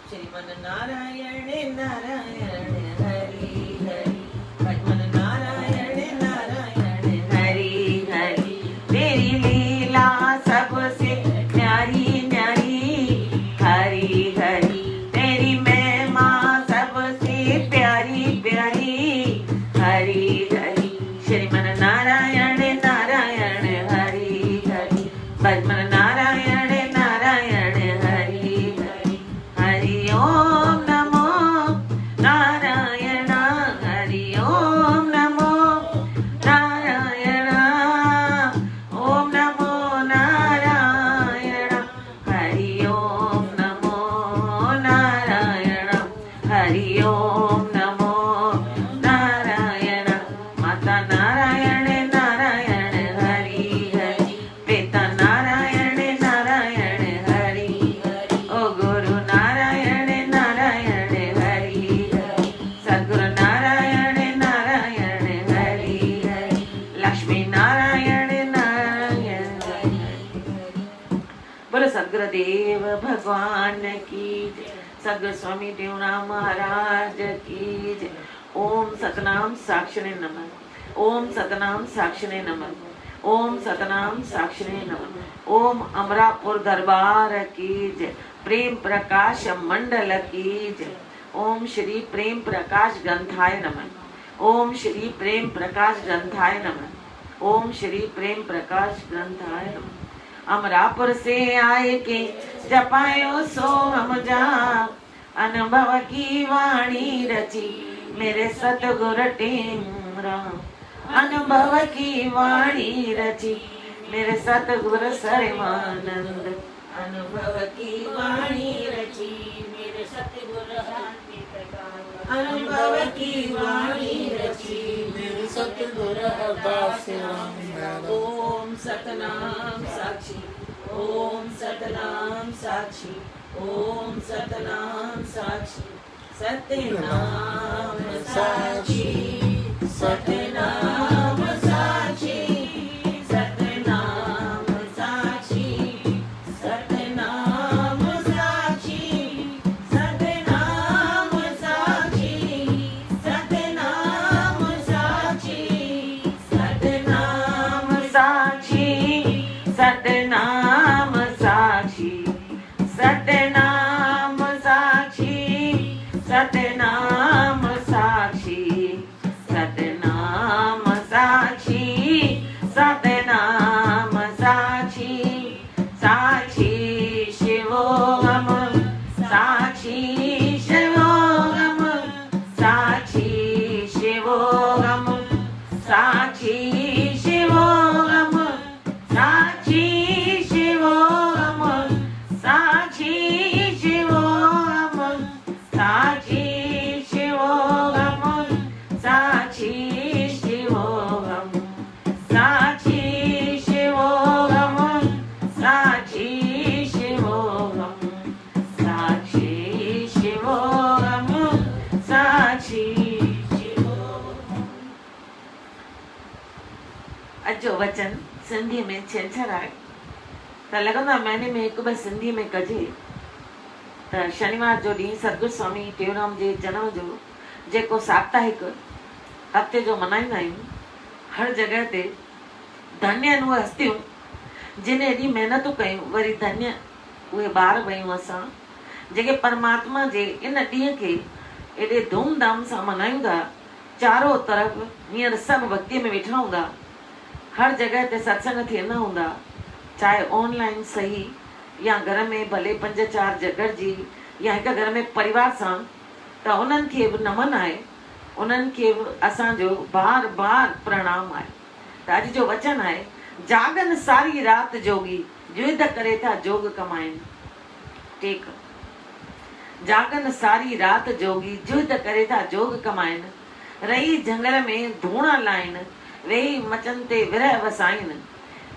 श्रीमन नारायण नारायण हरि हरि, भजमन नारायण नारायण हरि हरि। तेरी लीला सबसे प्यारी न्यारी, हरि हरि। तेरी महिमा सबसे प्यारी प्यारी, हरि हरि। श्रीमन नारायण नारायण हरि हरि, भजमन नारायण नारायण हरि हरि। हरि ओम नमो नारायण, हरि ओम नमो नारायण, ओम नमो नारायण, हरि ओम नमो नारायण, हरि ओम नमो नारायण। माता नारायण नारायण हरि हरि, पिता नारायण नारायण हरि हरि, ओ गुरु नारायण नारायण हरि हरि, सद्गुरु नारायण नारायण हरि हरि, लक्ष्मी नारायण नारायण हरि हरि। बोलो सद्गुरुदेव भगवान की जय, सद्गुरु स्वामी देवराम महाराज की जय। ओम सतनाम साक्षिणे नमः, ओम सतनाम साक्षिणे नमः, ओम सतनाम साक्षिणे नमः। ओम अमरापुर दरबार की जय, प्रेम प्रकाश मंडल की जय। ओम श्री प्रेम प्रकाश ग्रंथाय नमः, ओम श्री प्रेम प्रकाश ग्रंथाय नमः, ओम श्री प्रेम प्रकाश ग्रंथाय नमः। अमरापुर से आए के जपायो सो हम जा, अनुभव की वाणी रची मेरे सतगुरु टेमरा, अनुभव की वाणी रची मेरे सतगुरु सर्वानंद, अनुभव की वाणी रची मेरे सतगुरु शांति प्रकाश, अनुभव की वाणी रची मेरे सतगुरु हरदास राम। ओम सतनाम साक्षी, ओम सतनाम साक्षी, ओम सतनाम साक्षी, सतनाम साक्षी, सतनाम साक्षी, सतनाम साक्षी, सतनाम साक्षी, सतनाम साक्षी, सतनाम साक्षी, सतनाम साक्षी, सतनाम साक्षी, सतनाम साक्षी, सतनाम साक्षी, सतनाम साक्षी, सतनाम साक्षी, साक्षी शिवोहम, साक्षी शिवोहम, साक्षी शिवोहम, साक्षी शिवोहम, साक्षी शिवोहम, साक्षी शिवोहम, साक्षी शिवोहम, साक्षी शिवोहम, साक्षी शिवोहम, साक्षी शिवोहम, साक्षी शिवोहम, साक्षी शिवोहम। अजो वचन सिंधी में छंछर आहे त लॻंदो आहे महीने में हिकु ॿ सिंधी में कजे। त शनिवार जो ॾींहुं सतगुरु स्वामी टेऊराम जे जनम जो जेको साप्ताहिक हफ़्ते जो मल्हाईंदा आहियूं, हर जॻह ते धन्य आहिनि उहे हस्तियूं जिन एॾी महिनतूं कयूं, वरी धन्य उहे ॿार वयूं असां जेके परमात्मा जे इन ॾींहं खे एॾे धूमधाम सां मल्हायूं था। चारों तरफ़ हींअर सभु भक्तीअ में वेठा हूंदा, हर जॻह ते सत्संग थियंदा हूंदा, चाहे ऑनलाइन सही या घर में भले 5-4 जगड़जी या हिक घर में परिवार सां, त उन्हनि खे बि नमन आहे, उन्हनि खे बि असांजो बार बार प्रणाम आहे। त अॼु जो वचन आहे, जागन सारी रात जोगी युद्ध करे था जोग कमाइनि। टेक जागन सारी रात जोगी युद्ध करे था जोग कमाइनि, रही जंगल में धूणा लाइनि, वेही मचन ते विरह वसाइनि,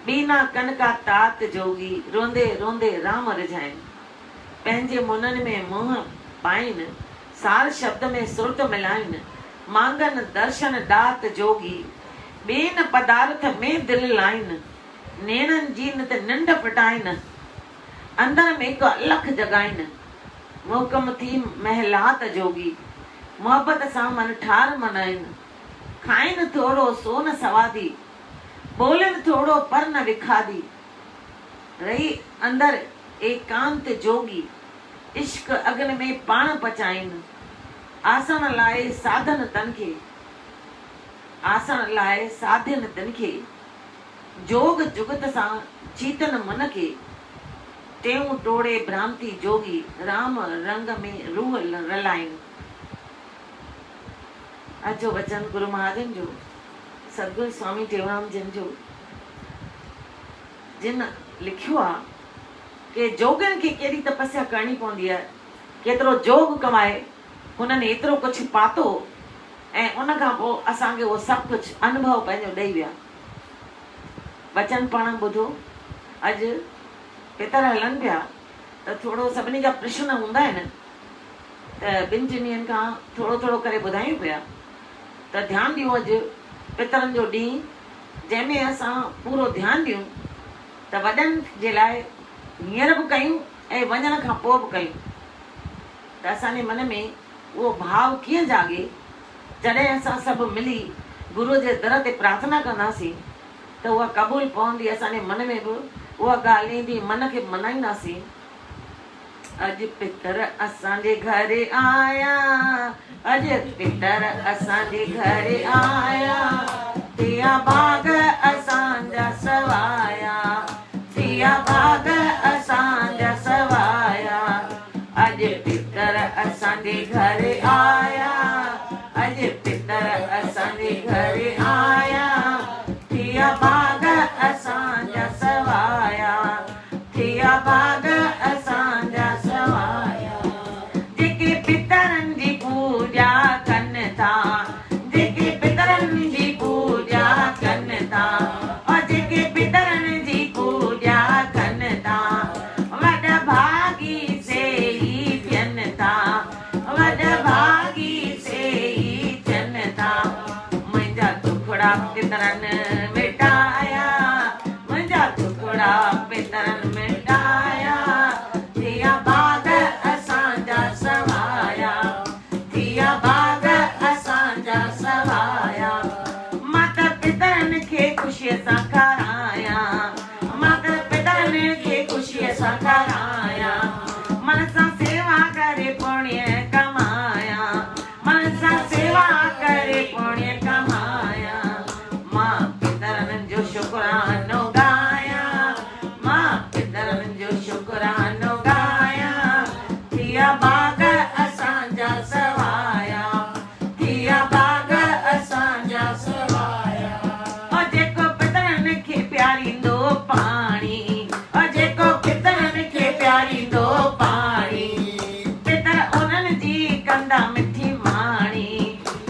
बीना कनका तात जोगी रोंदे रोंदे राम रिझाइनि, पंहिंजे मुननि में मोह पाइनि, सार शब्द में सुरत मिलाइनि, मांगन दर्शन दात जोगी बेन पदार्थ में दिल लाइनि, नेणनि जी नित निंड फिटाइनि, अंदर में हिकु अलख जॻाइनि, मोहकम थी महलात जोगी, मोहबत सां मन ठार मनाइनि, खाइनि थोरो सोन सवादी, बोलनि थोरो पर न विखादी, रही अंदर एकांत जोगी, इश्क अग्नि में पाण पचाइनि, आसन लाइ साधन तन खे, आसन लाइ साधन तन खे, जोग जुगत सां चीतन मन खे, टेऊं टोड़े भ्रांति जोगी, राम रंग में रूह रलाइनि। अॼु जो वचन गुरु महाजन जो, सतगुरु स्वामी टेऊंराम जन जो, जिन लिखियो आहे कि जोगनि खे कहिड़ी तपस्या करणी पवंदी आहे, केतिरो जोग कमाए हुननि एतिरो कुझु पातो ऐं उन खां पोइ असांखे उहो सभु कुझु अनुभव पंहिंजो ॾेई विया। वचन पाण ॿुधो। अॼु पितर हलनि पिया त थोरो सभिनी जा प्रश्न हूंदा आहिनि त ॿिनि टिनि ॾींहंनि खां थोरो थोरो करे ॿुधायूं पिया त ध्यानु ॾियो। अॼु पितरनि जो ॾींहुं जंहिंमें असां पूरो ध्यानु ॾियूं त वॾनि जे लाइ हींअर बि कयूं ऐं वञण खां पोइ बि कयूं त असांजे मन में उहो भाव कीअं जागे। जॾहिं असां सभु मिली गुरू जे दर ते प्रार्थना कंदासीं त उहा क़बूल पवंदी। असांजे मन में बि उहा ॻाल्हि ईंदी, मन खे मनाईंदासीं। अॼु पितर असांजे घर आया, अॼु पितर असांजे घर आया, थिया बाग असांजा सवाया, थिया बाग असांजा सवाया। अॼु पितर असांजे घर आया, अॼु पितर असांजे घर आया, थिया बाग असांजा सवाया, थिया बाग असांजा सवाया। जेके पितरनि जी पूजा कनि था, जेके पितरनि जी पूजा कनि था, और जेके पितरनि जी पूजा कनि था, वॾ भागी से ही थियनि था, वॾ भागी से ही थियनि था। मुंहिंजा टुकड़ा पितरनि मिटाया, मुंहिंजा टुकड़ा पितरनि मिटाया, थिया बाग असांजा सवाया, थिया बाग असांजा सवाया। मां त पितरनि खे ख़ुशीअ सां खाराया, मां त पितरनि खे ख़ुशीअ सां खाराया। मन सां सेवा करे पुण्य कमाया, मन सां सेवा करे पुण्य कमाया। मां पितरनि जो शुक्रानो गाया, मां पितरनि जो शुक्रानो गाया, थिया बाग असांजा सवाया, थिया बाग असांजा सवाया। और जेको पितरनि खे प्यारींदो पाणी, और जेको पितरनि खे प्यारींदो पाणी, पितर उन्हनि जी कंदा मिठी माणी,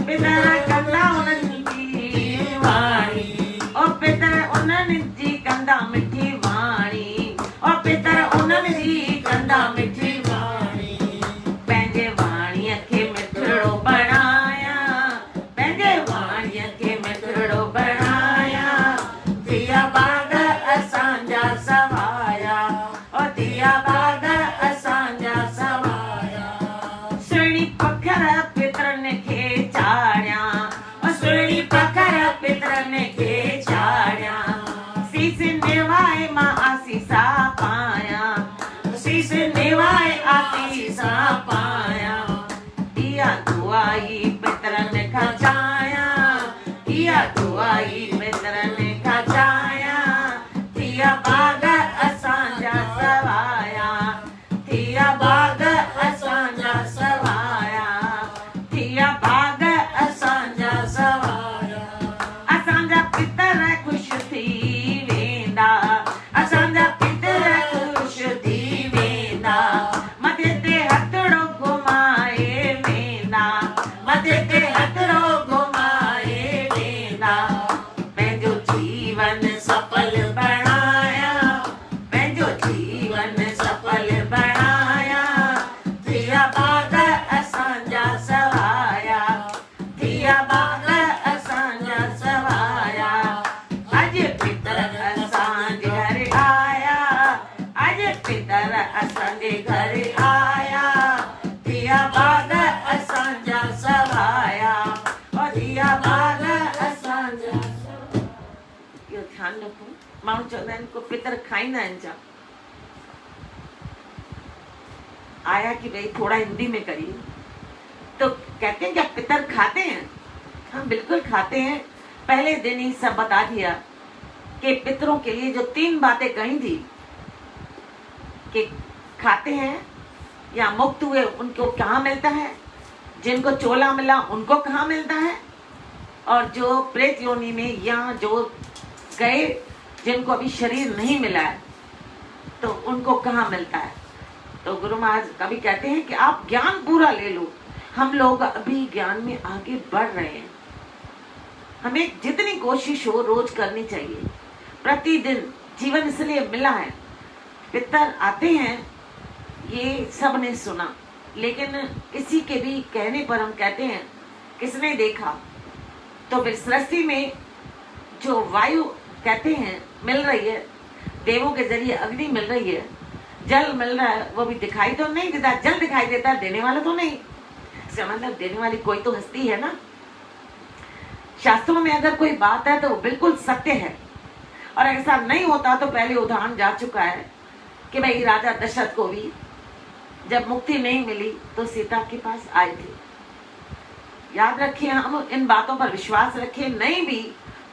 पितर कंदा उन्हनि जी वाणी, और पितर उन्हनि जी कंदा मिठी वाणी, और पितर उन्हनि जी कंदा मिठी वाणी। पंहिंजे वाणीअ खे मिठड़ो बणाया, पंहिंजे वाणीअ खे मिठड़ो बणाया, थिया बाग असांजा सवाया, और थिया बाग असांजा सवाया। सुहिणी पखर पितरनि खे चाढ़िया, और सुहिणी पखर पितरनि खे चाढ़िया। सीस निवाए मां आसीसा पाया, सीस निवाए आसीसा पाया। इहा दुआई पितरनि खां चाया, इहा दुआई पितरनि खां चाया, थिया बाग असांजा सवाया, थिया बाग असांजा सवाया, थिया बाग असांजा सवाया। असांजा पितर ख़ुशि थी वेंदा, असांजा पितर असांजे घर आया, दिया बाग असांजा सवाया, और दिया बाग असांजा। इहो ध्यानु रखो। माण्हू चवंदा आहिनि को पितर खाईंदा आहिनि छा? आया कि भाई थोड़ा हिंदी में करिए, तो कहते हैं क्या पितर खाते हैं? हम बिल्कुल खाते हैं। पहले दिन ही सब बता दिया कि पितरों के लिए जो 3 बातें कही थी कि खाते हैं या मुक्त हुए उनको कहाँ मिलता है, जिनको चोला मिला उनको कहाँ मिलता है, और जो प्रेत योनि में या जो गए जिनको अभी शरीर नहीं मिला है तो उनको कहाँ मिलता है। तो गुरु महाराज कभी कहते हैं कि आप ज्ञान पूरा ले लो। हम लोग अभी ज्ञान में आगे बढ़ रहे हैं। हमें जितनी कोशिश हो रोज करनी चाहिए, प्रतिदिन। जीवन इसलिए मिला है। पितर आते हैं, ये सब ने सुना, लेकिन किसी के भी कहने पर हम कहते हैं किसने देखा। तो फिर सृष्टि में जो वायु कहते हैं मिल रही है, देवों के जरिए अग्नि मिल रही है, जल मिल रहा है, वो भी दिखाई तो नहीं देता। जल दिखाई देता है, देने वाला तो नहीं। इसका मतलब देने वाली कोई तो हस्ती है ना। शास्त्रों में अगर कोई बात है तो वो बिल्कुल सत्य है, और ऐसा नहीं होता तो पहले उदाहरण जा चुका है कि भाई राजा दशरथ को भी जब मुक्ति नहीं मिली तो सीता के पास आए थे। याद रखिए, हम इन बातों पर विश्वास रखें। नहीं भी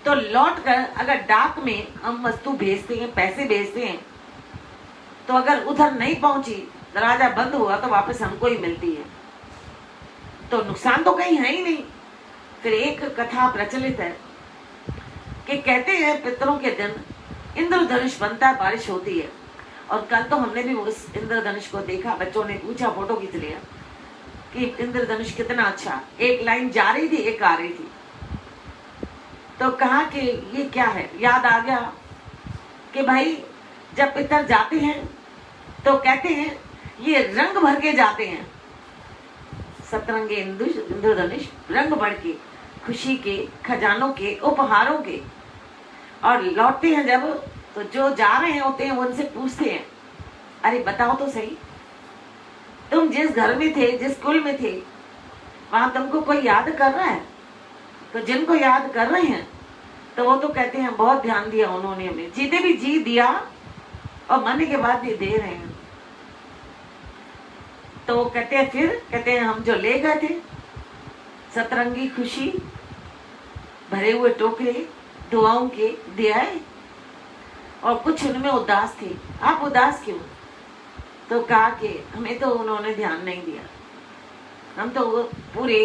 तो लौट कर अगर डाक में हम वस्तु भेजते हैं, पैसे भेजते हैं, तो अगर उधर नहीं पहुंची, दरवाजा बंद हुआ, तो वापस हमको ही मिलती है। तो नुकसान तो कहीं है ही नहीं। फिर एक कथा प्रचलित है कि कहते हैं पितरों के दिन इंद्रधनुष बनता है, बारिश होती है। और कल तो हमने भी उस इंद्रधनुष को देखा, बच्चों ने पूछा, फोटो खींच लिया कि इंद्रधनुष कितना अच्छा। एक लाइन जा रही थी, एक आ रही थी। तो कहा कि ये क्या है। याद आ गया कि भाई जब पितर जाते हैं तो कहते हैं ये रंग भर के जाते हैं। सतरंगे इंद्रधनुष रंग भर के, खुशी के, खजानों के, उपहारों के। और लौटते हैं जब, तो जो जा रहे होते हैं वो उनसे पूछते हैं, अरे बताओ तो सही, तुम जिस घर में थे, जिस कुल में थे, वहां तुमको कोई याद कर रहा है? तो जिनको याद कर रहे हैं तो वो तो कहते हैं बहुत ध्यान दिया उन्होंने हमें, जीते भी जी दिया और मरने के बाद भी दे रहे हैं। तो कहते हैं, फिर कहते हैं हम जो ले गए थे सतरंगी खुशी भरे हुए टोकरे दुआओं के दे आए, और कुछ उनमें उदास थे। आप उदास क्यों? तो कहा कि हमें तो उन्होंने ध्यान नहीं दिया, हम तो पूरे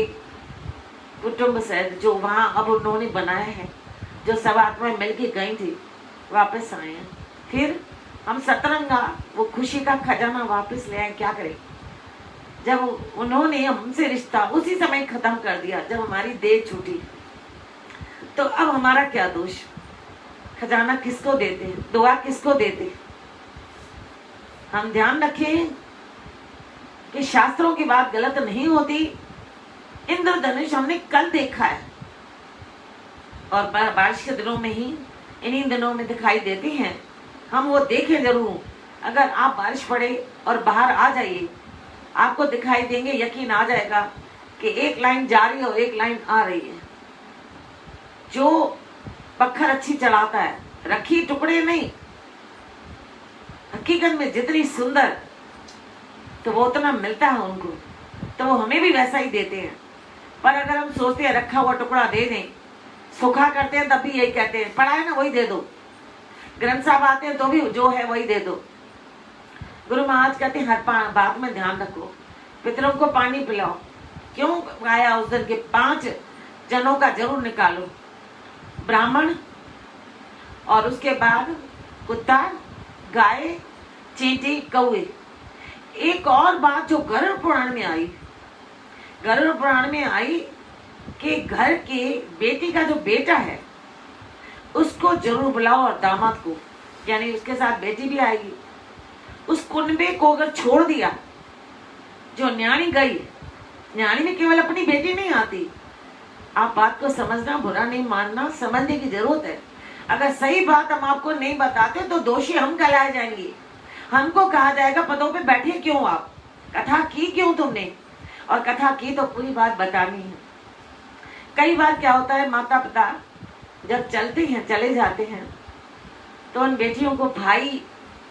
कुटुंब सहित जो वहां अब उन्होंने बनाया है, जो सब आत्माएं मिलके गई थी, वापस आए हैं। फिर हम सतरंगा वो खुशी का खजाना वापस ले आए। क्या करें? जब उन्होंने हमसे रिश्ता उसी समय खत्म कर दिया जब हमारी देह छूटी, तो अब हमारा क्या दोष? खजाना किसको देते, दुआ किसको देते? हम ध्यान रखें कि शास्त्रों की बात गलत नहीं होती। इंद्रधनुष हमने कल देखा है, और बारिश के दिनों में ही, इन्हीं दिनों में दिखाई देती हैं। हम वो देखें जरूर। अगर आप बारिश पड़े और बाहर आ जाइए, आपको दिखाई देंगे, यकीन आ जाएगा कि एक लाइन जा रही है और एक लाइन आ रही है। जो पत्थर अच्छी चलाता है, रखी टुकड़े नहीं, हकीकत में जितनी सुंदर, तो वो उतना मिलता है उनको, तो वो हमें भी वैसा ही देते हैं। पर अगर हम सोचते हैं रखा हुआ टुकड़ा दे दें, सूखा करते हैं तब भी यही कहते हैं, पड़ा है ना वही दे दो। ग्रंथ साहब आते हैं तो भी जो है वही दे दो। गुरु महाराज कहते हैं हर बात में ध्यान रखो, पितरों को पानी पिलाओ। क्यों आया उस दिन के 5 जनों का जरूर निकालो, ब्राह्मण, और उसके बाद कुत्ता, गाय, चींटी, कौवे। एक और बात जो गरुड़ पुराण में आई, गरुड़ पुराण में आई कि घर के बेटी का जो बेटा है उसको जरूर बुलाओ, और दामाद को, यानी उसके साथ बेटी भी आएगी। उस कुनबे को अगर छोड़ दिया, जो न्याणी गई, न्याणी में केवल अपनी बेटी नहीं आती। आप बात को समझना, बुरा नहीं मानना, समझने की जरूरत है। अगर सही बात हम आपको नहीं बताते तो दोषी हम कहलाए जाएंगे। हमको कहा जाएगा पदों पे बैठे क्यों आप, कथा की क्यों तुमने, और कथा की तो पूरी बात बतानी है। कई बार क्या होता है, माता पिता जब चलते हैं, चले जाते हैं, तो उन बेटियों को भाई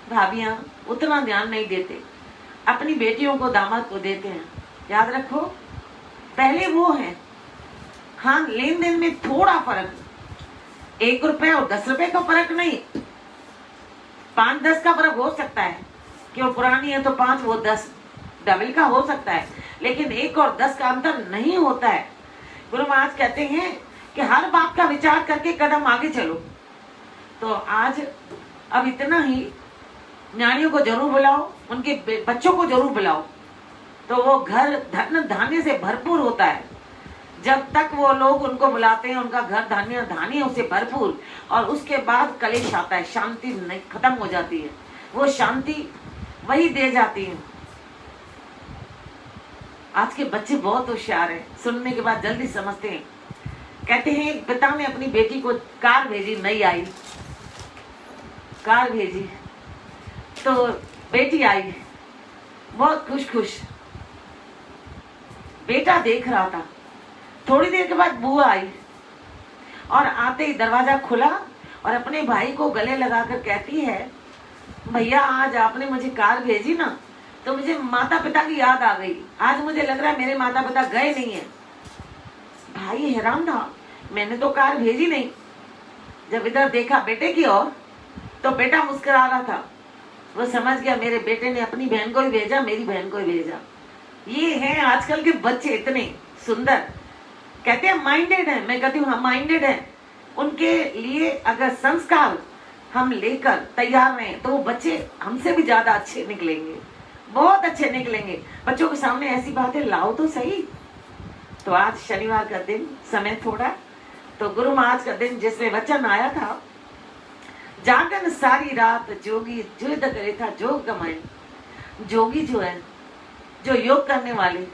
भाभियां उतना ध्यान नहीं देते, अपनी बेटियों को दामाद को देते हैं। याद रखो, पहले वो है। हाँ, लेन देन में थोड़ा फर्क, 1 रुपए और 10 रुपए का फर्क नहीं, 5-10 का फर्क हो सकता है, क्यों पुरानी है तो 5 वो 10 डबल का हो सकता है, लेकिन 1 और 10 का अंतर नहीं होता है। गुरु महाराज कहते हैं कि हर बात का विचार करके कदम आगे चलो। तो आज अब इतना ही, न्याणियों को जरूर बुलाओ, उनके बच्चों को जरूर बुलाओ, तो वो घर धन धान्य से भरपूर होता है। जब तक वो लोग उनको बुलाते हैं, उनका घर धान्य धान्य से भरपूर, और उसके बाद कलेश आता है, शांति नहीं खत्म हो जाती है, वो शांति वही दे जाती है। आज के बच्चे बहुत होशियार हैं, सुनने के बाद जल्दी समझते हैं। कहते हैं पिता ने अपनी बेटी को कार भेजी, नहीं आई, कार भेजी तो बेटी आई, बहुत खुश। बेटा देख रहा था। थोड़ी देर के बाद बुआ आई, और आते ही दरवाजा खुला और अपने भाई को गले लगाकर कहती है, भैया आज आपने मुझे कार भेजी ना, तो मुझे माता पिता की याद आ गई। आज मुझे लग रहा है मेरे माता पिता गए नहीं है। भाई हैरान था, मैंने तो कार भेजी नहीं। जब इधर देखा बेटे की ओर, तो बेटा मुस्कुरा रहा था। वो समझ गया मेरे बेटे ने अपनी बहन को ही भेजा, मेरी बहन को ही भेजा। ये हैं आजकल के बच्चे, इतने सुंदर। कहते हैं माइंडेड है, मैं कहती हूँ हम माइंडेड है। उनके लिए अगर संस्कार हम लेकर तैयार रहे तो वो बच्चे हमसे भी ज्यादा अच्छे निकलेंगे, बहुत अच्छे निकलेंगे। बच्चों के सामने ऐसी बातें लाओ तो सही। तो आज शनिवार का दिन, समय थोड़ा, तो गुरु महाराज का दिन जिसमें वचन आया था, जागन सारी रात जोगी जुद करे था जोग कमाए। जोगी जो है, जो योग करने वाले,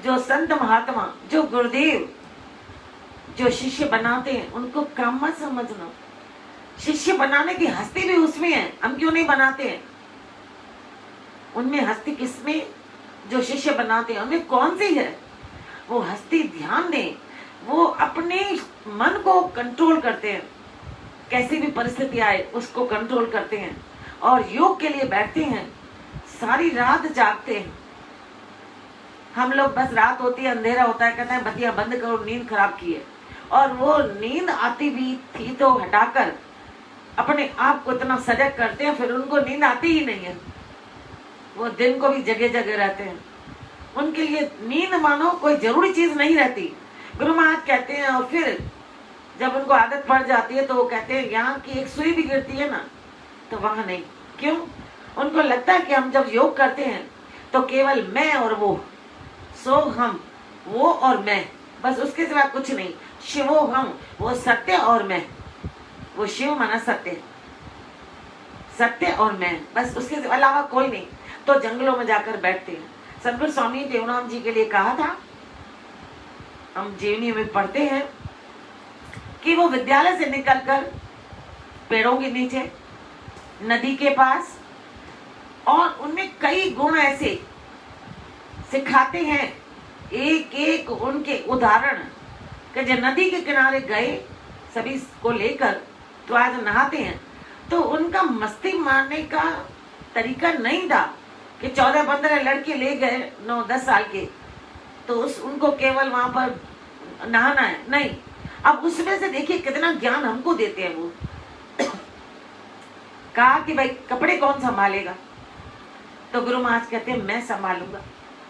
जो संत महात्मा, जो गुरुदेव, जो शिष्य बनाते हैं, उनको काम मत समझना। शिष्य बनाने की हस्ती भी उसमें है, हम क्यों नहीं बनाते हैं? उनमें हस्ती किसमें? जो शिष्य बनाते हैं उनमें कौन सी है वो हस्ती? ध्यान दें, वो अपने मन को कंट्रोल करते हैं, कैसी भी परिस्थिति आए उसको कंट्रोल करते हैं, और योग के लिए बैठते हैं, सारी रात जागते हैं। हम लोग बस रात होती है, अंधेरा होता है, कहते हैं बत्तियां बंद करो, नींद खराब की है। और वो नींद आती भी थी तो हटाकर अपने आप को इतना सजग करते हैं, फिर उनको नींद आती ही नहीं है। वो दिन को भी जगह जगह रहते हैं। उनके लिए नींद मानो कोई जरूरी चीज नहीं रहती। गुरु महाराज कहते हैं, और फिर जब उनको आदत पड़ जाती है तो वो कहते हैं यहाँ की एक सुई भी गिरती है ना, तो वहां नहीं। क्यों? उनको लगता है कि हम जब योग करते हैं तो केवल मैं और वो, सो हम, वो और मैं, बस उसके सिवा कुछ नहीं। शिवो हम, वो सत्य और मैं, वो शिव माना सत्य, सत्य और मैं, बस उसके अलावा कोई नहीं। तो जंगलों में जाकर बैठते हैं। सदगुरु स्वामी देवनाम जी के लिए कहा था, हम जीवनी में पढ़ते हैं कि वो विद्यालय से निकलकर पेड़ों के नीचे, नदी के पास, और उनमें कई गुण ऐसे सिखाते हैं, एक एक उनके उदाहरण, कि जब नदी के किनारे गए सभी को लेकर, तो आज नहाते हैं, तो उनका मस्ती मारने का तरीका नहीं था कि 14-15 लड़के ले गए 9-10 साल के, तो उनको केवल वहां पर नहाना है, नहीं। अब उसमें से देखिए कितना ज्ञान हमको देते हैं वो। कहा कि भाई कपड़े कौन संभालेगा? तो गुरु महाराज कहते हैं मैं संभालूंगा,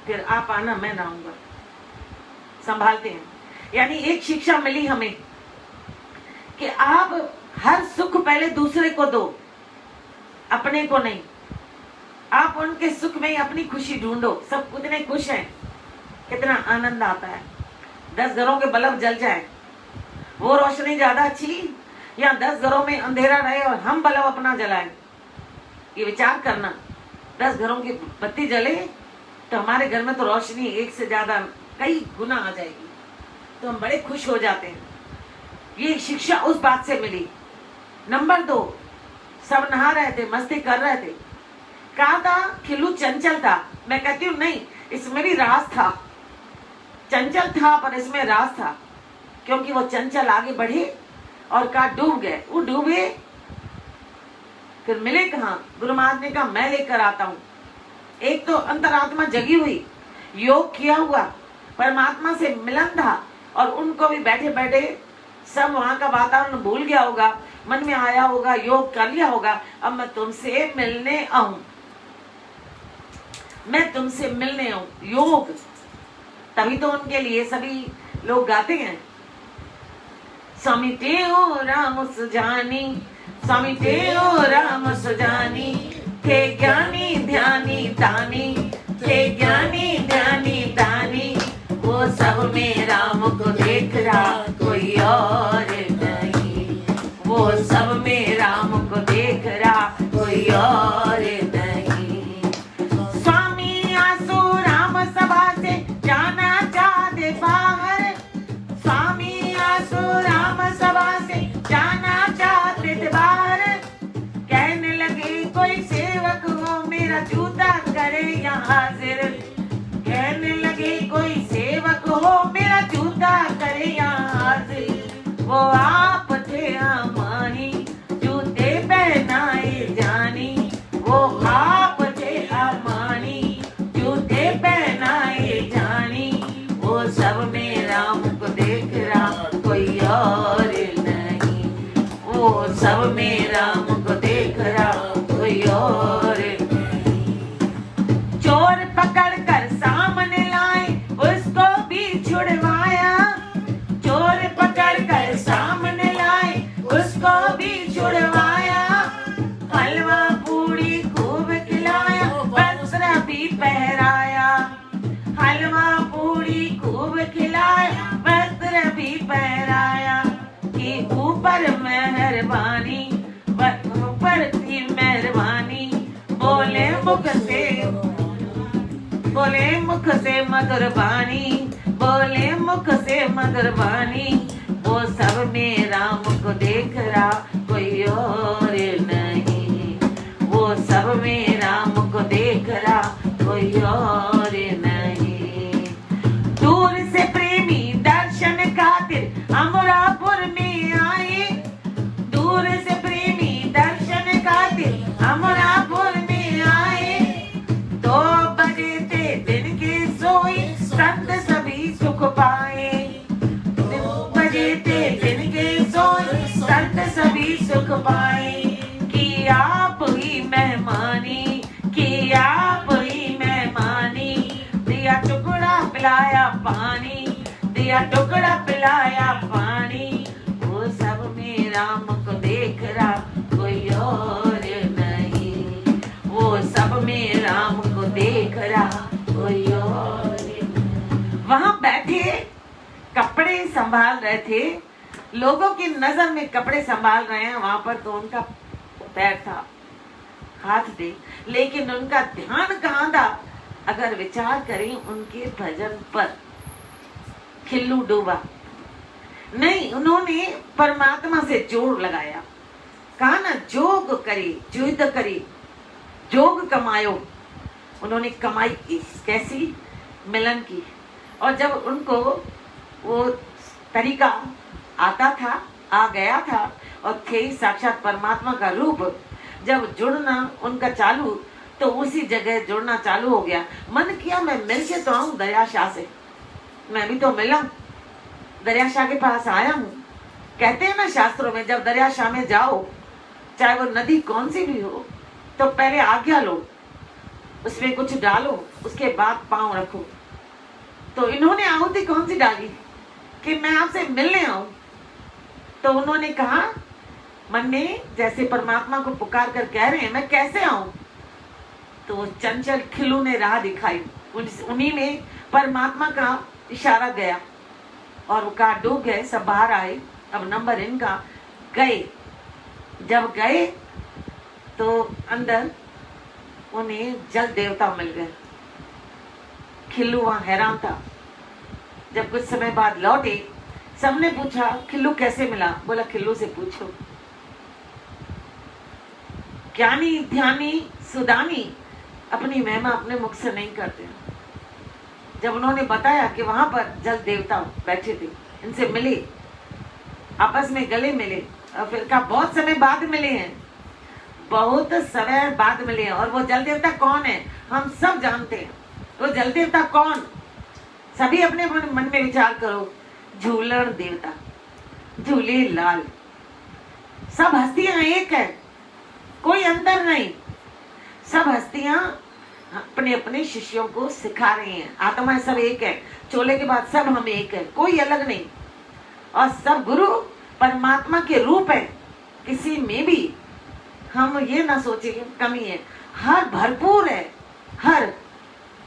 फिर आप आना, मैं नहाऊंगा। संभालते हैं, यानी एक शिक्षा मिली हमें कि आप हर सुख पहले दूसरे को दो, अपने को नहीं। आप उनके सुख में ही अपनी खुशी ढूंढो। सब कितने खुश हैं, कितना आनंद आता है। 10 घरों के बल्ब जल जाए, वो रोशनी ज्यादा अच्छी, या 10 घरों में अंधेरा रहे और हम बल्ब अपना जलाएं? ये विचार करना। 10 घरों की बत्ती जले तो हमारे घर में तो रोशनी एक से ज्यादा कई गुना आ जाएगी, तो हम बड़े खुश हो जाते हैं। ये शिक्षा उस बात से मिली। नंबर 2, सब नहा रहे थे, मस्ती कर रहे थे, कहा था खिल्लू चंचल था, मैं कहती हूँ नहीं, इसमें भी राज था। चंचल था पर इसमें राज था, क्योंकि वो चंचल आगे बढ़े और कहा डूब गए। वो डूबे, फिर मिले कहाँ? गुरु महाराज ने कहा मैं लेकर आता हूँ। एक तो अंतरात्मा जगी हुई, योग किया हुआ, परमात्मा से मिलन था, और उनको भी बैठे बैठे सब वहां का वातावरण भूल गया होगा, मन में आया होगा, योग कर लिया होगा, अब मैं तुमसे मिलने आऊं, मैं तुमसे मिलने आऊं, योग। तभी तो उनके लिए सभी लोग गाते हैं, स्वामी टेओ राम सुजानी, स्वामी टेओ राम सुजानी, थे ज्ञानी ध्यानी दानी, थे ज्ञानी ध्यानी दानी, वो सब में राम को देख रहा कोई और नहीं, वो सब में राम को देख रहा कोई और नहीं। स्वामी आसो राम सभा से जाना चाहते बाहर, स्वामी आसो राम सभा से जाना चाहते थे बाहर, कहने लगे कोई सेवक हो मेरा जूता करे यहाँ हाजिर, कहने लगे कोई सेवक हो मेरा जूता करे यहाँ हाजिर, वो आप थे अमानी जूते पहनाए जानी, वो आप थे अमानी जूते पहनाए जानी, वो सब में राम को देख रहा कोई और नहीं, वो सब में राम को देख रहा कोई और नहीं। चोर पकड़ कर सामने लाए उसको भी छुड़वाया, चोर पकड़ कर सामने लाए उसको भी छुड़वाया, हलवा पूड़ी खूब खिलाया वस्त्र भी पहराया, हलवा पूड़ी खूब खिलाया वस्त्र भी पहराया, कि ऊपर मेहरबानी ऊपर थी मेहरबानी, बोले मुख से मधुर बानी, बोले मुख से मधुर बानी, वो सब में राम को देख रहा कोई और नहीं, वो सब में राम को देख रहा कोई और नहीं। दूर से प्रेमी दर्शन खातिर अमरापुर में आए, दूर से प्रेमी दर्शन खातिर अमरापुर में आए, 2 बजे थे दिन के सोई संत सभी सुख पाए, 2 बजे थे दिन के सोई संत सभी सुख पाए, कि आप ही मेहमानी, कि आप ही मेहमानी, दिया टुकड़ा पिलाया पानी, दिया टुकड़ा पिलाया पानी, वो सब में राम को देख रहा कोई और नहीं, वो सब में राम को देख रहा कोई और नहीं। वहां बैठे कपड़े संभाल रहे थे, लोगों की नजर में कपड़े संभाल रहे हैं, वहां पर तो उनका पैर था, हाथ थे, लेकिन उनका ध्यान कहाँ था? अगर विचार करें उनके भजन पर, खिल्लू डूबा नहीं, उन्होंने परमात्मा से जोड़ लगाया, कहा ना जोग करी युद्ध करी जोग कमायो, उन्होंने कमाई की, कैसी? मिलन की। और जब उनको वो तरीका आता था, आ गया था, और थे ही साक्षात परमात्मा का रूप, जब जुड़ना उनका चालू, तो उसी जगह जुड़ना चालू हो गया। मन किया मैं मिल के तो आऊं दरिया शाह से, मैं भी तो मिला, दरिया शाह के पास आया हूँ। कहते हैं ना शास्त्रों में, जब दरिया शाह में जाओ, चाहे वो नदी कौन सी भी हो, तो पहले आज्ञा लो, उसमें कुछ डालो, उसके बाद पांव रखो। तो इन्होंने आहुति कौन सी डाली? कि मैं आपसे मिलने आऊं। तो उन्होंने कहा मन में, जैसे परमात्मा को पुकार कर कह रहे हैं, मैं कैसे आऊं? तो चंचल खिल्लू ने राह दिखाई, उन्हीं में परमात्मा का इशारा गया, और वो कहा डूब गए, सब बाहर आए। अब नंबर इनका, गए, जब गए तो अंदर उन्हें जल देवता मिल गए। खिल्लू वहां हैरान था। जब कुछ समय बाद लौटे, सबने पूछा खिल्लू कैसे मिला? बोला खिल्लू से पूछो। ज्ञानी ध्यानी सुदानी अपनी महिमा अपने मुख से नहीं करते। जब उन्होंने बताया कि वहां पर जल देवता बैठे थे, इनसे मिले, आपस में गले मिले, और फिर कहा बहुत समय बाद मिले हैं, बहुत समय बाद मिले हैं। और वो जल देवता कौन है हम सब जानते हैं। वो जल देवता कौन, सभी अपने मन में विचार करो। झूलण देवता, झूले लाल। सब हस्तियां एक है, कोई अंतर नहीं। सब हस्तियां अपने अपने शिष्यों को सिखा रही हैं। आत्मा सब एक है, चोले के बाद सब हम एक है, कोई अलग नहीं। और सब गुरु परमात्मा के रूप है, किसी में भी हम ये ना सोचे कि कमी है, हर भरपूर है, हर।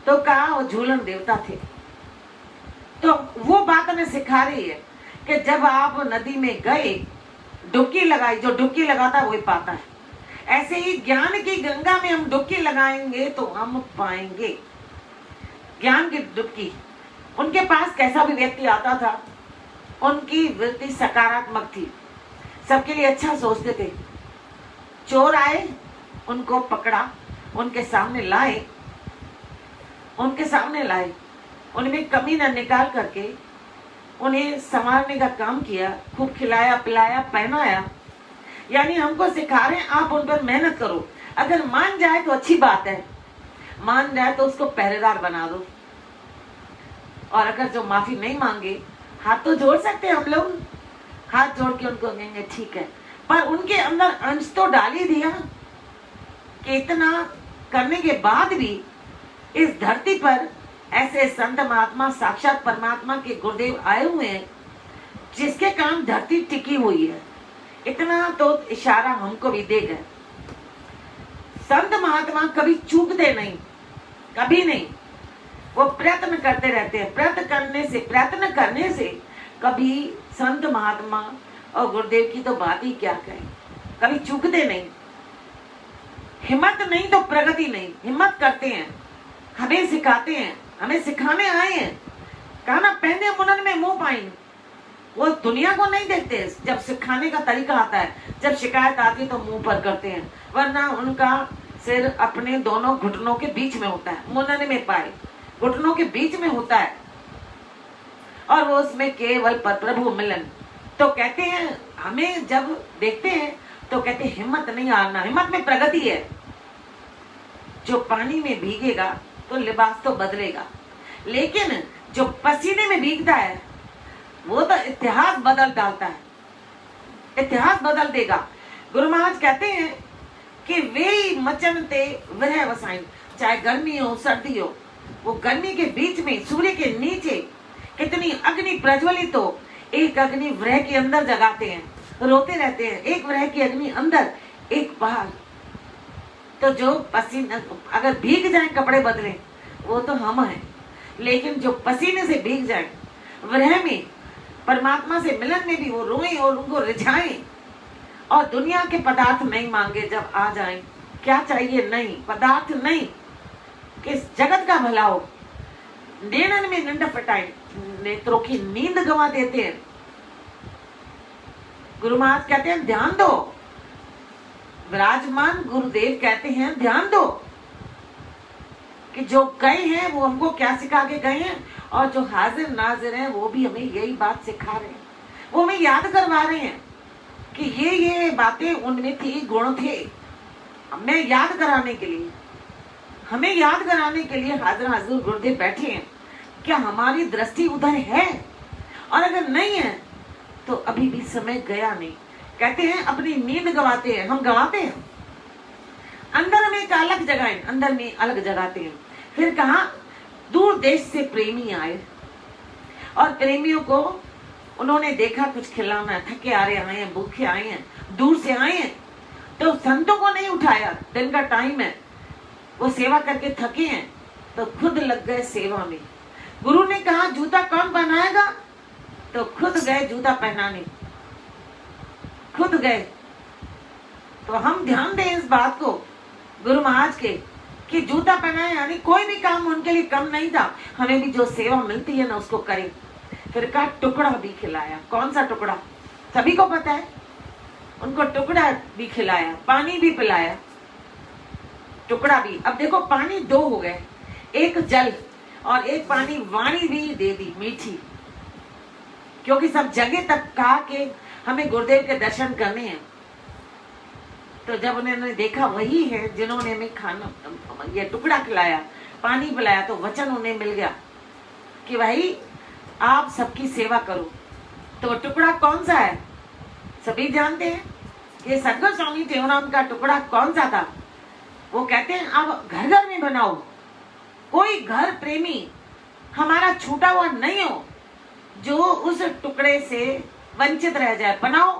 तो कहा वो झूलन देवता थे। तो वो बात हमें सिखा रही है कि जब आप नदी में गए, डुबकी लगाई, जो डुबकी लगाता है वही पाता है। ऐसे ही ज्ञान की गंगा में हम डुबकी लगाएंगे तो हम पाएंगे ज्ञान की डुबकी। उनके पास कैसा भी व्यक्ति आता था, उनकी वृत्ति सकारात्मक थी, सबके लिए अच्छा सोचते थे। चोर आए, उनको पकड़ा, उनके सामने लाए, उनमें कमी न निकाल करके उन्हें संवारने का काम किया, खूब खिलाया पिलाया पहनाया। यानी हमको सिखा रहे हैं आप उन पर मेहनत करो, अगर मान जाए तो अच्छी बात है, मान जाए तो उसको पहरेदार बना दो। और अगर जो माफी नहीं मांगे, हाथ तो जोड़ सकते हैं हम लोग, हाथ जोड़ के उनको कहेंगे ठीक है, पर उनके अंदर अंश तो डाल ही दिया कि इतना करने के बाद भी इस धरती पर ऐसे संत महात्मा साक्षात परमात्मा के गुरुदेव आए हुए हैं, जिसके कारण धरती टिकी हुई है। इतना तो इशारा हमको भी दे गए। संत महात्मा कभी चूकते नहीं, कभी नहीं, वो प्रयत्न करते रहते हैं। प्रयत्न करने से कभी संत महात्मा और गुरुदेव की तो बात ही क्या करें, कभी चूकते नहीं। हिम्मत नहीं तो प्रगति नहीं, हिम्मत करते हैं, हमें सिखाते हैं, हमें सिखाने आए हैं। कहा ना पहने मुनन में मुंह पाई, वो दुनिया को नहीं देखते। जब सिखाने का तरीका आता है, जब शिकायत आती है तो मुंह पर करते हैं, वरना उनका सिर अपने दोनों घुटनों के बीच में होता है। मुनन में पाए घुटनों के बीच में होता है, और वो उसमें केवल प्रभु मिलन। तो कहते हैं, हमें जब देखते हैं तो कहते हैं हिम्मत नहीं हारना, हिम्मत में प्रगति है। जो पानी में भीगेगा तो लिबास तो बदलेगा, लेकिन जो पसीने में भीगता है वो तो इतिहास बदल डालता है, इतिहास बदल देगा। गुरु महाराज कहते हैं कि वे मचनते वह वसाई, चाहे गर्मी हो सर्दी हो, वो गर्मी के बीच में सूर्य के नीचे कितनी अग्नि प्रज्वलित हो, एक अग्नि वृह के अंदर जगाते हैं, रोते रहते हैं, एक वृह की अग्नि अंदर एक बाहर। तो जो पसीना, अगर भीग जाए कपड़े बदले वो तो हम हैं, लेकिन जो पसीने से भीग जाए वृह में परमात्मा से मिलन में भी वो रोएं और उनको रिझाएं, और दुनिया के पदार्थ नहीं मांगे। जब आ जाएं, क्या चाहिए, नहीं पदार्थ नहीं, किस जगत का भला हो। नेणन में निंड फटाए, नेत्रों की नींद गंवा देते हैं। गुरु महाराज कहते हैं ध्यान दो, विराजमान गुरुदेव कहते हैं ध्यान दो कि जो गए हैं वो हमको क्या सिखा के गए हैं, और जो हाजिर नाजिर हैं वो भी हमें यही बात सिखा रहे हैं। वो हमें याद करवा रहे हैं कि ये बातें उनमें थी, गुण थे। हमें याद कराने के लिए, हमें याद कराने के लिए हाजिर हाजिर गुरुदेव बैठे हैं। क्या हमारी दृष्टि उधर है? और अगर नहीं है तो अभी भी समय गया नहीं। कहते हैं अपनी नींद गवाते हैं, हम गवाते हैं। अंदर में एक अलग जगह, अंदर में अलग जगाते हैं। फिर कहा दूर देश से प्रेमी आए, और प्रेमियों को उन्होंने देखा कुछ खिलाना, थके आ रहे आए हैं, भूखे आए हैं, दूर से आए हैं, तो संतों को नहीं उठाया, दिन का टाइम है, वो सेवा करके थके हैं, तो खुद लग गए सेवा में। गुरु ने कहा जूता कौन पहनाएगा, तो खुद गए जूता पहनाने, खुद गए। तो हम ध्यान दें इस बात को गुरु महाराज के, कि जूता पहनाए, यानी कोई भी काम उनके लिए कम नहीं था। हमें भी जो सेवा मिलती है ना उसको करें। फिर कहा टुकड़ा भी खिलाया। कौन सा टुकड़ा, सभी को पता है। उनको टुकड़ा भी खिलाया, पानी भी पिलाया। टुकड़ा भी। अब देखो पानी दो हो गए, एक जल और एक पानी वाणी भी दे दी मीठी, क्योंकि सब जगह तक कहा कि हमें गुरुदेव के दर्शन करने हैं। तो जब उन्होंने देखा वही है जिन्होंने हमें खाना, ये टुकड़ा खिलाया, पानी पिलाया, तो वचन उन्हें मिल गया कि भाई आप सबकी सेवा करो। तो टुकड़ा कौन सा है? सभी जानते हैं। ये सदगुरु स्वामी टेवराम का टुकड़ा कौन सा था? वो कहते हैं आप घर घर में बनाओ, कोई घर प्रेमी हमारा छूटा हुआ नहीं हो जो उस टुकड़े से वंचित रह जाए। बनाओ,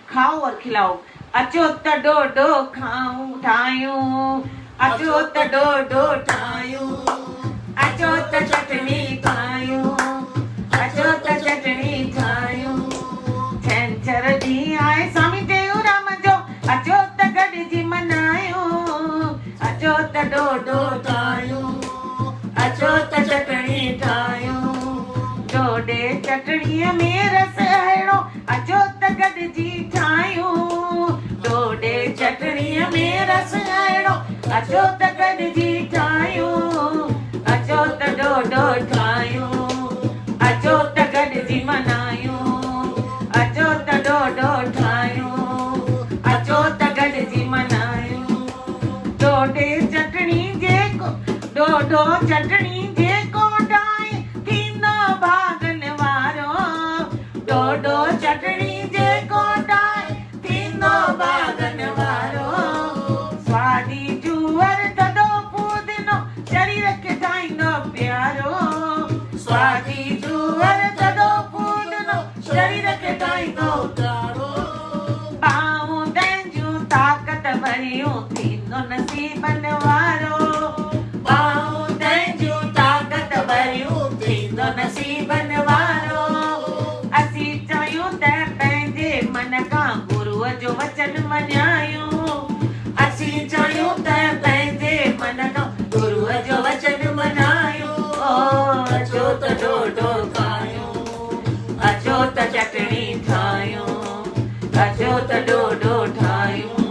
खाओ और खिलाओ। अचोत डोडो खाऊं ठायूं, अचोत डोडो ठायूं, अचोत चटनी खायूं, अचोत चटनी खायूं। छंछर दी आए स्वामी टेऊराम जो अचोत गॾ जी मनायूं, अचोत डोडो ठायूं, अचोत चटनी ठायूं। डोडे चटणीअ में रस अहिड़ो अचोत गॾ जी ठायूं, डोडे चटणीअ में रस अहिड़ो अचोत गॾ जी ठायूं, अचोत डोडो ठायूं, अचोत गॾ जी मनायूं, अचोत डोडो ठायूं, अचोत गॾ जी मनायूं। डोडे चटणी जेको, डोडो चटणी जेको ठाहे थींदो भागन वारो, डोडो चटणी जेको ठाहे थींदो भागन वारो। स्वादी जूअर थधो पूदिनो शरीर खे ठाहींदो प्यारो, स्वादी जूअर थधो पूदिनो शरीर खे ठाहींदो प्यारो। बाहूं तंहिंजूं ताक़त भरियूं थींदो नसीबन वारो, बाहूं तंहिंजूं ताक़त भरियूं थींदो नसीबन वारो। असीं चाहियूं त पंहिंजे मन खां गुरूअ जो वचन मञायूं, असीं चाहियूं त पंहिंजे मन खां गुरूअ जो वचन मञायूं। अचोत डोडो खायूं, अचोत चटणी ठायूं, अचोत डोडो ठायूं,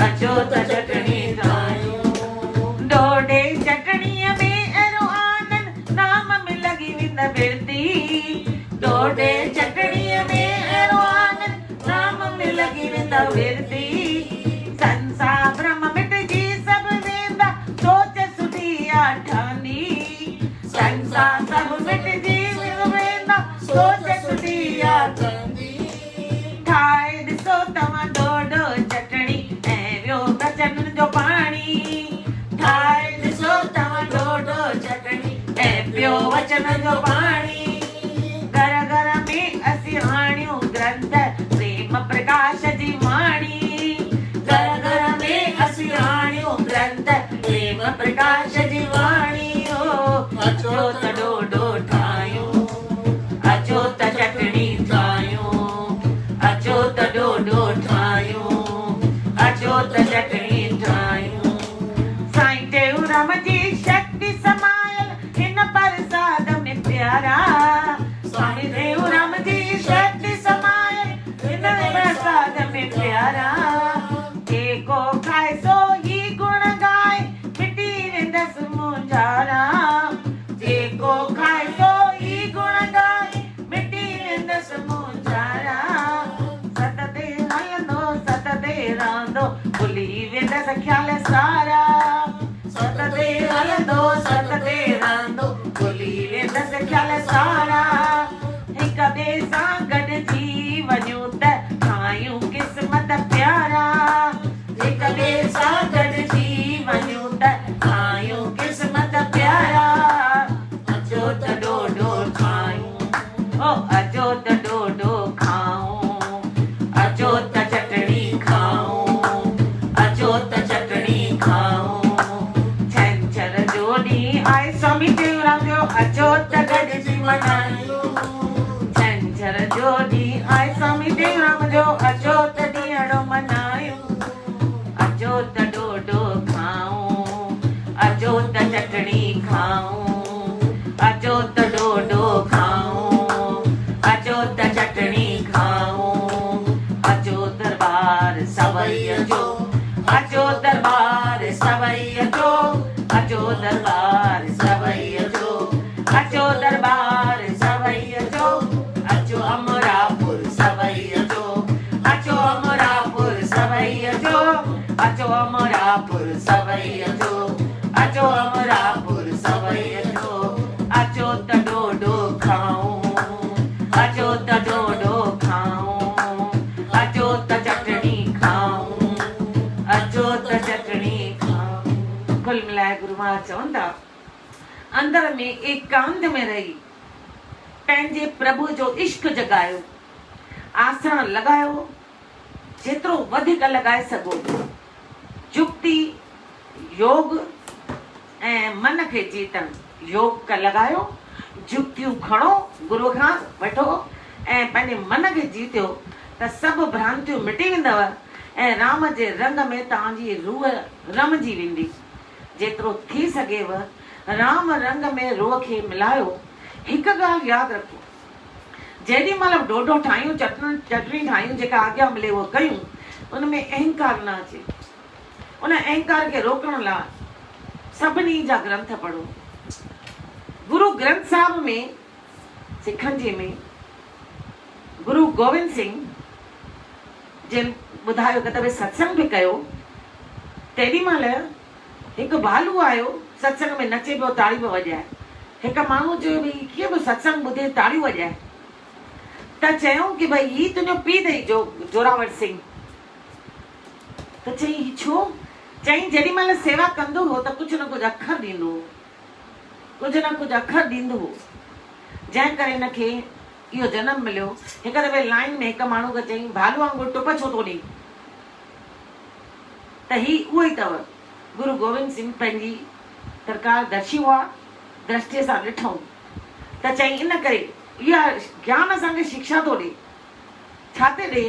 अचोत चटणी ठायूं। डोडे चटणीअ में अहिड़ो आनंद नाम में लॻी वेंद विरती, डोडे चटणीअ में अहिड़ो आनंद नाम में लॻी वेंद विरती। संसार ब्रह्म मिटजी सभु वेंदा सोच सुधिया ठानी, संसार सभु मिटजी वेंदा सोच सुधिया ठानी। ठाहे ॾिसो तव्हां डोडो चटणी ऐं ॿियो वचन जो पाणी, ठाहे ॾिसो तव्हां डोडो चटणी ऐं ॿियो वचन जो पाणी। घर घर में असीं आणियूं ग्रंथ प्रेम प्रकाश जी वाणी, घर घर में असीं आणियूं ग्रंथ प्रेम प्रकाश जी वाणी। अचोत डोडो ठायूं, अचोत चटणी ठायूं, अचोत डोडो ठायूं, अचोत चटणी ठायूं। साईं टेऊराम जी शक्ति समायल हिन प्रसाद में प्यारा, स्वामी टेऊराम जी शक्ति समायल हिन प्रसाद में प्यारा। जेको खाए सो ही गुण गाए मिटी वेंदसि मुंझारा, जेको खाए सो ही गुण गाए मिटी वेंदसि मुंझारा। सतते हलंदो सतते रहंदो भुली वेंदसि ख्याल सारा, सतते हलंदो सतते रहंदो भुली वेंदसि ख्याल सारा। हिक ॿिए सां गॾिजी वञूं त ठाहियूं क़िस्मत प्यारा, हिक ॿिए सां गॾिजी वञूं त ठाहियूं क़िस्मत प्यारा। अचोत डोडो खायूं, ओ अचोत डोडो खाऊं, अचोत चटणी खाऊं, अचोत चटणी खाऊं। छंछर जो ॾींहुं आए स्वामी टेऊराम जो अचोत गॾिजी मनायूं, छंछर जो ॾींहुं आए स्वामी टेऊराम जो अचोत ॾींहं मनायूं। अचोत डोडो खाऊं, अचोत चटणी खाऊं, अचोत डोडो खाऊं, अचोत चटणी खाऊं। अचो दरबार सवैया जो, अचो दरबार सवैया सभई अचो, अचो दरबार सभई अचो, अचो दरबार सभई अचो, अचो अमरापुर सभई अचो, अचो अमरापुर सभई अचो, अचो अमरापुर सभई अचो, अचो अमरापुर सभई अचो, अचो त डोडो खाऊं, अचो त डोडो खाऊं, अचो त चटणी खाऊं, अचो त चटणी खाऊं। कुल मिलाए गुरु महाराज चवनि था अंदर में एकांत में रही पंहिंजे प्रभु जो इश्क जगायो, आसन लॻायो, जेतिरो वधीक लॻाए सघो, जुक्ति योग ऐं मन खे जीतण, योग लॻायो, जुक्तियूं खणो, गुरू खां वठो ऐं पंहिंजे मन खे जीतियो त सभु भ्रांतियूं मिटी वेंदव ऐं राम जे रंग में तव्हांजी रूह रमजी वेंदी। जेतिरो थी सघेव राम रंग में रूह खे मिलायो। हिकु ॻाल्हि यादि रखो, जेॾी महिल डोडो ठाहियूं, चटणी ठाहियूं, जेका आज्ञा मिले उहो कयूं, उनमें अहंकार न अचे। उन अहंकार खे रोकण लाइ सभिनी जा ग्रंथ पढ़ो। गुरु ग्रंथ साहिब में सिखनि जे में गुरु गोविंद सिंह जिन ॿुधायो कि तव्हां सत्संग बि कयो, तेॾी महिल हिकु भालू आयो, सत्संग में नचे पियो, ताड़ी पियो वॼाए। हिकु माण्हू चयो भई कीअं बि सत्संग ॿुधे ताड़ियूं वॼाए, त चयूं कि भई ही तुंहिंजो पीउ अथई जोरावर सिंह। त चई छो? चई जेॾी महिल सेवा कंदो हो त कुझु न कुझु अखर ॾींदो हो, कुझु न कुझु अखर ॾींदो हो, जंहिं करे हिनखे इहो जनम मिलियो। हिकु दफ़े लाइन में हिकु माण्हू खे चई भालू वांगुरु टुप छो थो ॾे? त ही उहो ई अथव। गुरु गोविंद सिंह पंहिंजी सरकार दर्शी हुआ, दृष्टिअ सां ॾिठऊं त चई इन करे इहा ज्ञान असांखे शिक्षा थो ॾे। छा थो ॾे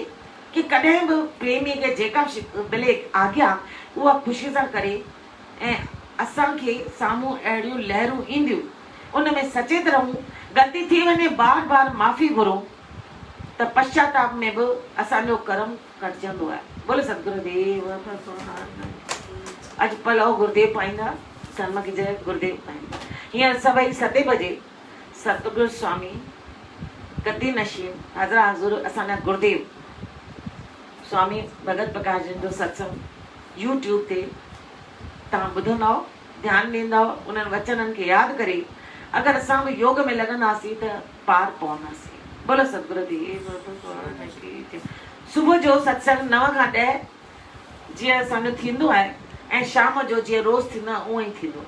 कि कॾहिं बि प्रेमीअ खे जेका मिले आज्ञा उहा ख़ुशी सां करे ऐं असांखे साम्हूं अहिड़ियूं लहरूं ईंदियूं, उन में सचेत रहूं। ग़लती थी वञे बार बार माफ़ी घुरो त पश्चाताप में बि असांजो कर्म कटजंदो आहे। बोले सतगुरुदेव भगवान। अॼु पलव गुरुदेव पाईंदा, धर्म की जय गुरुदेव पाईंदा। हींअर सभई 7 बजे सतगुरु स्वामी गद्दी नशीन हाज़िर हज़ूर असांजा गुरुदेव स्वामी भगत प्रकाश जिन जो सत्संग यूट्यूब ते तव्हां ॿुधंदव, ध्यानु ॾींदव, उन्हनि वचननि खे यादि करे अगरि असां बि योग में लॻंदासीं त पार पवंदासीं। बोलो सतगुरुदेव भगवान की। सुबुह जो सत्संग 9 खां 10 जीअं असांजो थींदो आहे ऐं शाम जो जीअं रोज़ थींदो आहे उअं ई थींदो।